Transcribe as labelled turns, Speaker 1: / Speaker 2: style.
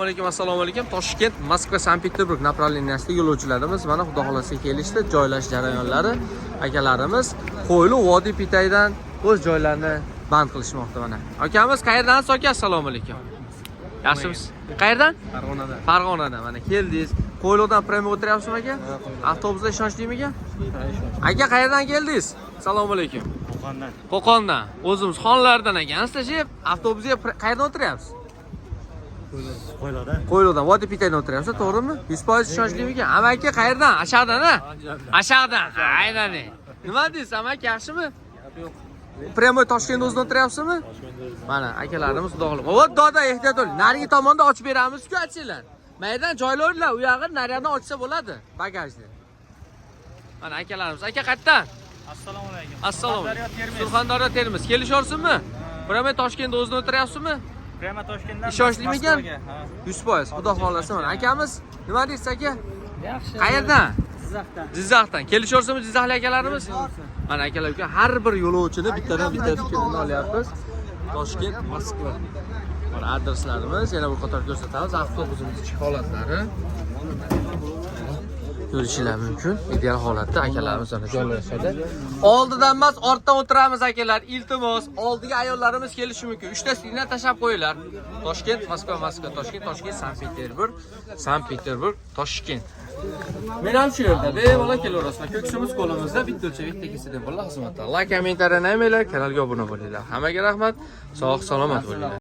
Speaker 1: Assalomu alaykum. Toshkent, Moskva, Sankt-Peterburg направлениясida yo'lovchilarimiz mana xudo xolasa kelishdi. Joylash jarayonlari akalarimiz Qo'yli Vodiy Pitaydan o'z joylarini band qilishmoqda mana. Akamiz qayerdan aka? Assalomu alaykum. Yaxshimisiz? Qayerdan?
Speaker 2: Farg'onadan.
Speaker 1: Farg'onadan mana keldingiz. Qo'ylidan prem o'tiryapsizmi aka? Avtobusda ishonchlimi aka? Aka qayerdan keldingiz? Assalomu alaykum.
Speaker 2: Qo'qondan.
Speaker 1: Qo'qondan. O'zimiz xonlardan ekansiz, avtobusga qayerdan o'tiryapsiz? Qo'ylidan Vodiy Pitaydan o'tiryapsiz, to'g'rimi? 100% ishonchlimi ekan? Amaki qayerdan? Ashaqdan, ha? Ashaqdan. Aynan. Nima deysiz, amaki yaxshimi?
Speaker 2: Yo'q.
Speaker 1: Premoy Toshkentda o'zida o'tiryapsizmi? Mana akalarimiz xudo xohlasa. Vo, doda ehtiyot bo'ling. Narigi tomonda ochib beramiz-ku, achinglar. Maydan joylarlar, u yog'ini naryoqdan ochsa bo'ladi, bagajni. Mana akalarimiz. Aka qayerdan?
Speaker 2: Assalomu alaykum.
Speaker 1: Assalomu. Surxondaryo Termiz. Kelishorsizmi? Premoy Toshkentda o'zida o'tiryapsizmi?
Speaker 2: Prema Toshkentdan.
Speaker 1: Ishonchli ekan? 100%. Xudo xolasa mana. Akamiz, nima deysiz aka?
Speaker 2: Yaxshi.
Speaker 1: Qayerdan?
Speaker 2: Jizzaxdan.
Speaker 1: Jizzaxdan. Kelishorsizmi Jizzaxlik akalarimiz? Mana akalar uka har bir yo'lovchini bittadan bitta fikrini olyapmiz. Toshkent, Moskva. Mana adreslarimiz yana bir qator ko'rsatamiz. Avtobusimiz ichki holatlari. Ko'rishingiz mumkin. Ideal holatda akalarimiz mana joylashadi. Oldidan emas, ortdan o'tiramiz akalar. Iltimos, oldiga ayollarimiz kelishi mumkin. 3 ta signal tashab qo'yinglar. Toshkent, Moskva, Moskva, Toshkent, Toshkent, Sankt-Peterburg, Sankt-Peterburg, Toshkent. Men ham shu yerda bemalol kelaverasizlar. Ko'ksimiz qo'limizda, bitta o'lchab bitta kesidan bo'ladi xizmatlar. Like, kommentariy naymanglar, kanalga obuna bo'linglar. Hammaga rahmat. Sog' salomat bo'linglar.